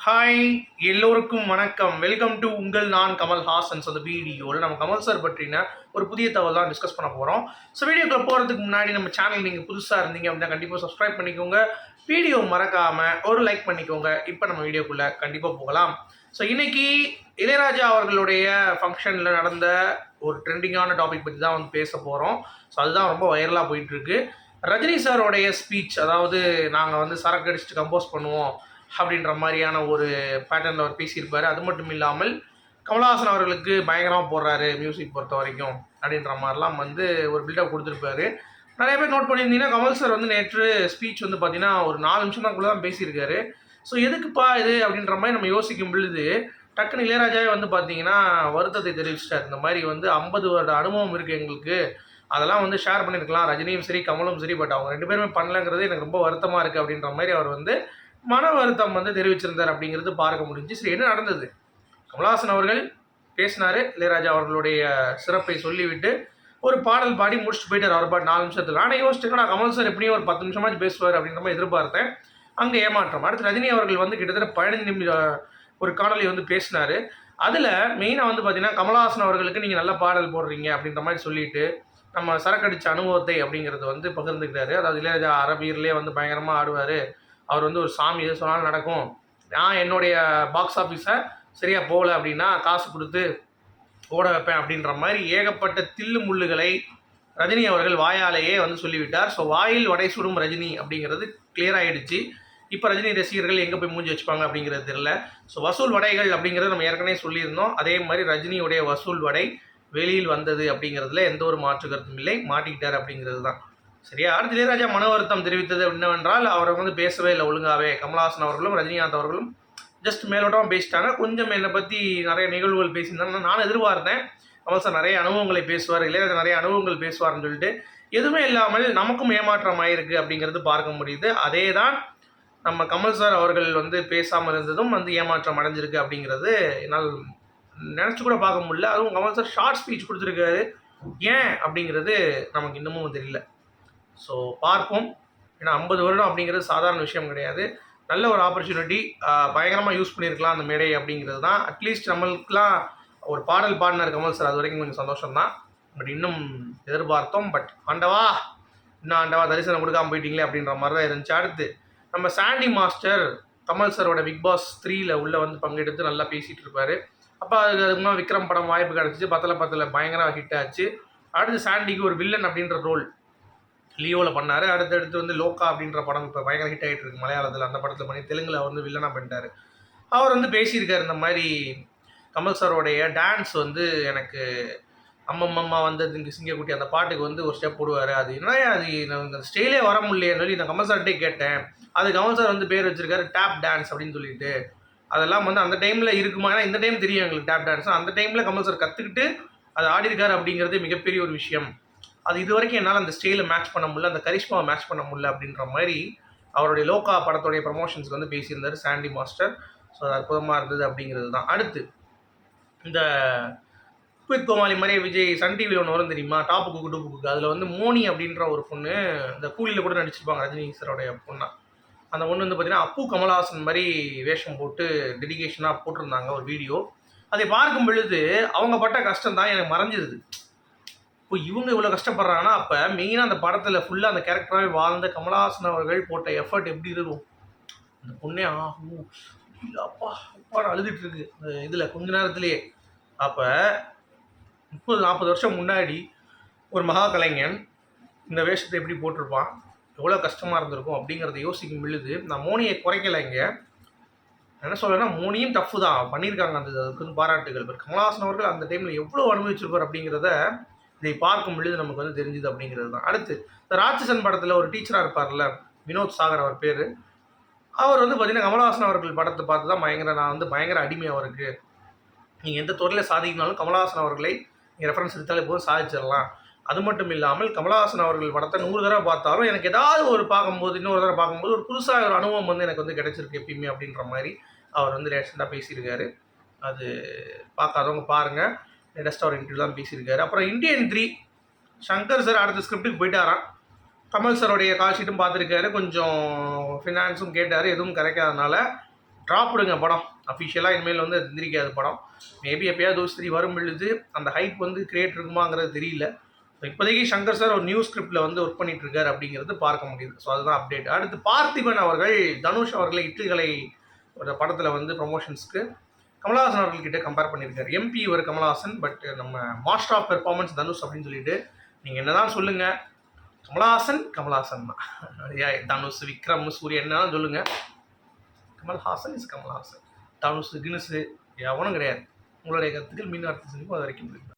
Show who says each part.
Speaker 1: Hi, எல்லோருக்கும் வணக்கம். Welcome to உங்கள் நான் கமல் ஹாசன்ஸ். அந்த வீடியோவில் நம்ம கமல் சார் பற்றின ஒரு புதிய தகவல் தான் டிஸ்கஸ் பண்ண போகிறோம். ஸோ வீடியோக்குள்ள போகிறதுக்கு முன்னாடி நம்ம சேனல் நீங்கள் புதுசாக இருந்தீங்க அப்படின்னா கண்டிப்பாக சப்ஸ்கிரைப் பண்ணிக்கோங்க. வீடியோ மறக்காமல் ஒரு லைக் பண்ணிக்கோங்க. இப்போ நம்ம வீடியோக்குள்ளே கண்டிப்பாக போகலாம். ஸோ இன்னைக்கு இளையராஜா அவர்களுடைய ஃபங்க்ஷனில் நடந்த ஒரு ட்ரெண்டிங்கான டாபிக் பற்றி தான் வந்து பேச போகிறோம். ஸோ அதுதான் ரொம்ப வைரலாக போயிட்டுருக்கு. ரஜினி சாரோடைய ஸ்பீச், அதாவது நாங்கள் வந்து சரக்கு அடிச்சுட்டு கம்போஸ் பண்ணுவோம் அப்படின்ற மாதிரியான ஒரு பேட்டர்னில் அவர் பேசியிருப்பார். அது மட்டும் இல்லாமல் கமல்ஹாசன் அவர்களுக்கு பயங்கரமாக போடுறாரு மியூசிக் பொறுத்த வரைக்கும் அப்படின்ற மாதிரிலாம் வந்து ஒரு பில்டப் கொடுத்துருப்பாரு. நிறைய பேர் நோட் பண்ணியிருந்தீங்கன்னா கமல் சார் வந்து நேற்று ஸ்பீச் வந்து பார்த்தீங்கன்னா ஒரு 4 நிமிஷம் தான் தான் பேசியிருக்காரு. ஸோ எதுக்குப்பா இது அப்படின்ற மாதிரி நம்ம யோசிக்கும் பொழுது டக்குன்னு இளையராஜாவே வந்து பார்த்தீங்கன்னா வருத்தத்தை தெரிவிச்சிட்டார். இந்த மாதிரி வந்து 50 வருட அனுபவம் இருக்குது எங்களுக்கு, அதெல்லாம் வந்து ஷேர் பண்ணியிருக்கலாம் ரஜினியும் சரி கமலும் சரி, பட் அவங்க 2 பேருமே பண்ணலங்கிறது எனக்கு ரொம்ப வருத்தமாக இருக்குது அப்படின்ற மாதிரி அவர் வந்து மன வருத்தம் வந்து தெரிவிச்சிருந்தார் அப்படிங்கிறது பார்க்க முடிஞ்சு. சரி, என்ன நடந்தது? கமல்ஹாசன் அவர்கள் பேசினார். இளையராஜா அவர்களுடைய சிறப்பை சொல்லிவிட்டு ஒரு பாடல் பாடி முடிச்சுட்டு போயிட்டார் அவர் பாட்டு 4 நிமிஷத்தில். ஆனால் யோசிச்சுக்கா கமல் சார் எப்படியும் ஒரு 10 நிமிஷமாச்சு பேசுவார் அப்படின்ற மாதிரி எதிர்பார்த்தேன். அங்கே ஏமாற்றம். அடுத்து ரஜினி அவர்கள் வந்து கிட்டத்தட்ட 15 நிமிடம் ஒரு காணொலி வந்து பேசினார். அதில் மெயினாக வந்து பார்த்தீங்கன்னா கமல்ஹாசன் அவர்களுக்கு நீங்கள் நல்ல பாடல் போடுறீங்க அப்படின்ற மாதிரி சொல்லிட்டு நம்ம சரக்கடிச்ச அனுபவத்தை அப்படிங்கிறது வந்து பகிர்ந்துக்கிட்டாரு. அதாவது இளையராஜா அரபியர்லேயே வந்து பயங்கரமாக ஆடுவார், அவர் வந்து ஒரு சாமி எது சொன்னாலும் நடக்கும், நான் என்னுடைய பாக்ஸ் ஆஃபீஸை சரியாக போகல அப்படின்னா காசு கொடுத்து ஓட வைப்பேன் அப்படின்ற மாதிரி ஏகப்பட்ட தில்லு முள்ளுகளை ரஜினி அவர்கள் வாயாலேயே வந்து சொல்லிவிட்டார். ஸோ வாயில் வடை சுடும் ரஜினி அப்படிங்கிறது கிளியர் ஆகிடுச்சு. இப்போ ரஜினி ரசிகர்கள் எங்கே போய் மூஞ்சி வச்சுப்பாங்க அப்படிங்கிறது தெரியல. ஸோ வசூல் வடைகள் அப்படிங்கிறத நம்ம ஏற்கனவே சொல்லியிருந்தோம். அதே மாதிரி ரஜினியுடைய வசூல் வடை வெளியில் வந்தது அப்படிங்கிறதுல எந்த ஒரு மாற்று கருத்தும் இல்லை, மாட்டிக்கிட்டார் அப்படிங்கிறது தான். சரியா? அடுத்து இளையராஜா மன வருத்தம் தெரிவித்தது என்னவென்றால் அவரை வந்து பேசவே இல்லை ஒழுங்காகவே. கமல்ஹாசன் அவர்களும் ரஜினிகாந்த் அவர்களும் ஜஸ்ட் மேலோட்டமாக பேசிட்டாங்க. கொஞ்சம் என்னை பற்றி நிறைய நிகழ்வுகள் பேசியிருந்தாங்க. நான் எதிர்பார்த்தேன் கமல் சார் நிறைய அனுபவங்களை பேசுவார், இளையராஜா நிறைய அனுபவங்கள் பேசுவார்னு சொல்லிட்டு. எதுவுமே இல்லாமல் நமக்கும் ஏமாற்றம் ஆயிருக்கு அப்படிங்கிறது பார்க்க முடியுது. அதே தான் நம்ம கமல் சார் அவர்கள் வந்து பேசாமல் இருந்ததும் வந்து ஏமாற்றம் அடைஞ்சிருக்கு அப்படிங்கிறது என்னால் நினச்சி கூட பார்க்க முடியல. அதுவும் கமல் சார் ஷார்ட் ஸ்பீச் கொடுத்துருக்காரு. ஏன் அப்படிங்கிறது நமக்கு இன்னமும் தெரியல. ஸோ பார்ப்போம். ஏன்னா 50 வருடம் அப்படிங்கிறது சாதாரண விஷயம் கிடையாது. நல்ல ஒரு ஆப்பர்ச்சுனிட்டி, பயங்கரமாக யூஸ் பண்ணியிருக்கலாம் அந்த மேடை அப்படிங்கிறது தான். அட்லீஸ்ட் நம்மளுக்குலாம் ஒரு பாடல் பாடினார் கமல் சார், அது வரைக்கும் கொஞ்சம் சந்தோஷம் தான். பட் இன்னும் எதிர்பார்த்தோம். பட் ஆண்டவா, இன்னும் ஆண்டவா தரிசனம் கொடுக்காமல் போயிட்டீங்களே அப்படின்ற மாதிரி தான் இருந்துச்சு. அடுத்து நம்ம சாண்டி மாஸ்டர் கமல் சாரோட பிக் பாஸ் 3ல் உள்ளே வந்து பங்கெடுத்து நல்லா பேசிகிட்டு இருப்பார். அப்போ அதுக்கு முன்னாடி விக்ரம் படம் வாய்ப்பு கிடச்சிச்சு, பத்தில் பயங்கர ஹிட் ஆச்சு. அடுத்து சாண்டிக்கு ஒரு வில்லன் அப்படின்ற ரோல் லியோவில் பண்ணார். அடுத்தடுத்து வந்து லோக்கா அப்படின்ற படம் இப்போ பயங்கர ஹிட் ஆகிட்டு இருக்கு மலையாளத்தில். அந்த படத்தில் பண்ணி தெலுங்கில் வந்து வில்லனாக பண்ணிட்டார். அவர் வந்து பேசியிருக்கார் இந்த மாதிரி கமல் சாரோடைய டான்ஸ் வந்து எனக்கு அம்மம்மா வந்தது இங்கே சிங்கக்குட்டி அந்த பாட்டுக்கு வந்து ஒரு ஸ்டெப் போடுவார். அது என்ன அது இந்த ஸ்டைலே வர முடியலையே சொல்லி நான் கமல் சார்கிட்டே கேட்டேன். அது கமல் சார் வந்து பேர் வச்சிருக்காரு டேப் டான்ஸ் அப்படின்னு சொல்லிட்டு. அதெல்லாம் வந்து அந்த டைமில் இருக்குமா? ஏன்னா இந்த டைம் தெரியும் எங்களுக்கு டேப் டான்ஸ். அந்த டைமில் கமல் சார் கற்றுக்கிட்டு அது ஆடிருக்காரு அப்படிங்கிறது மிகப்பெரிய ஒரு விஷயம். அது இது வரைக்கும் என்னால் அந்த ஸ்டைலை மேட்ச் பண்ண முடியல, அந்த கரிஷ்மாவை மேட்ச் பண்ண முடியல அப்படின்ற மாதிரி அவருடைய லோக்கா படத்துடைய ப்ரமோஷன்ஸ்க்கு வந்து பேசியிருந்தார் சாண்டி மாஸ்டர். ஸோ அது அற்புதமாக இருந்தது அப்படிங்கிறது தான். அடுத்து இந்த குக் கோமாளி மாதிரியே விஜய் சன் டிவியில் ஒன்று வரும் தெரியுமா, டாப்பு குக்கு டூப்பு குக்கு, அதில் வந்து மோனி அப்படின்ற ஒரு பொண்ணு இந்த கூலியில் கூட நடிச்சிருப்பாங்க ரஜினி சாரோடைய பொண்ணா. அந்த பொண்ணு வந்து பார்த்தீங்கன்னா அப்பு கமல்ஹாசன் மாதிரி வேஷம் போட்டு டெடிகேஷனாக போட்டிருந்தாங்க ஒரு வீடியோ. அதை பார்க்கும் பொழுது அவங்க பட்ட கஷ்டம் தான் எனக்கு மறைஞ்சிருது. இப்போ இவங்க இவ்வளோ கஷ்டப்படுறாங்கன்னா அப்போ மெயினாக அந்த படத்தில் ஃபுல்லாக அந்த கேரக்டராகவே வாழ்ந்த கமல்ஹாசன் அவர்கள் போட்ட எஃபர்ட் எப்படி இருக்கும்? அந்த பொண்ணே ஆகும் அப்பா அப்பான்னு அழுதுட்டு இருக்கு இதில் கொஞ்ச நேரத்துலேயே. அப்போ 30-40 வருஷம் முன்னாடி ஒரு மகா கலைஞன் இந்த வேஷத்தை எப்படி போட்டிருப்பான், எவ்வளோ கஷ்டமாக இருந்திருக்கும் அப்படிங்கிறத யோசிக்கும் பொழுது நான் மோனியை குறைக்கலை. இங்கே என்ன சொல்கிறேன்னா மோனியும் டஃப்பு தான் பண்ணியிருக்காங்க, அந்த அதுக்கு வந்து பாராட்டுகள். பட் கமல்ஹாசன் அவர்கள் அந்த டைமில் எவ்வளோ அனுபவிச்சிருப்பார் அப்படிங்கிறத இதை பார்க்கும் பொழுது நமக்கு வந்து தெரிஞ்சுது அப்படிங்கிறது தான். அடுத்து இந்த ராட்சசன் படத்தில் ஒரு டீச்சராக இருப்பார்ல வினோத் சாகர் அவர் பேர். அவர் வந்து பார்த்திங்கன்னா கமல்ஹாசன் அவர்கள் படத்தை பார்த்து தான் நான் வந்து பயங்கர அடிமை அவருக்கு. நீங்கள் எந்த துறையில் சாதிக்கனாலும் கமல்ஹாசன் அவர்களை நீங்கள் ரெஃபரன்ஸ் எடுத்தாலே போதும் சாதிச்சிடலாம். அது மட்டும் இல்லாமல் கமல்ஹாசன் அவர்கள் படத்தை 100 தடவை பார்த்தாலும் எனக்கு ஏதாவது ஒரு பார்க்கும்போது இன்னொரு தடவை பார்க்கும்போது ஒரு புதுசாக ஒரு அனுபவம் வந்து எனக்கு வந்து கிடைச்சிருக்கு எப்பயுமே அப்படின்ற மாதிரி அவர் வந்து ரேஷனாக பேசியிருக்காரு. அது பார்க்காதவங்க பாருங்கள். லேட்டஸ்ட்டாக ஒரு இன்டர்வியூ தான் பேசியிருக்காரு. அப்புறம் இந்தியன் 3 சங்கர் சார் அடுத்த ஸ்கிரிப்டுக்கு போயிட்டாராம். கமல் சாரோடைய கால் ஷீட்டும் பார்த்துருக்காரு, கொஞ்சம் ஃபினான்ஸும் கேட்டார், எதுவும் கிடைக்காதனால ட்ராப்டுங்க படம். அஃபிஷியலாக இனிமேல் வந்து எந்திரிக்காத படம். மேபி எப்பயாவது தோஸ்திரி வரும் பொழுது அந்த ஹைப் வந்து கிரியேட் இருக்குமாங்கிறது தெரியல. இப்போதைக்கு சங்கர் சார் ஒரு நியூ ஸ்கிரிப்டில் வந்து ஒர்க் பண்ணிட்டு இருக்காரு அப்படிங்கிறது பார்க்க முடியுது. ஸோ அதுதான் அப்டேட். அடுத்து பார்த்திபன் அவர்கள் தனுஷ் அவர்களை இட்லிகளை ஒரு படத்தில் வந்து ப்ரொமோஷன்ஸ்க்கு கமலஹாசன் அவர்கள்கிட்ட கம்பேர் பண்ணியிருக்காரு. எம்பி ஒரு கமலஹாசன், பட் நம்ம மாஸ்டர் ஆஃப் பெர்ஃபார்மன்ஸ் தனுஷ் அப்படின்னு சொல்லிட்டு நீங்கள் என்னதான் சொல்லுங்கள், கமலஹாசன் தான். தனுஷ், விக்ரம், சூரியன் என்னதான் சொல்லுங்கள், கமல்ஹாசன் இஸ் கமல்ஹாசன். தனுஷ் கினுசு எவனும் கிடையாது. உங்களுடைய கருத்துக்கள் மீன் அர்த்தம் அது வரைக்கும்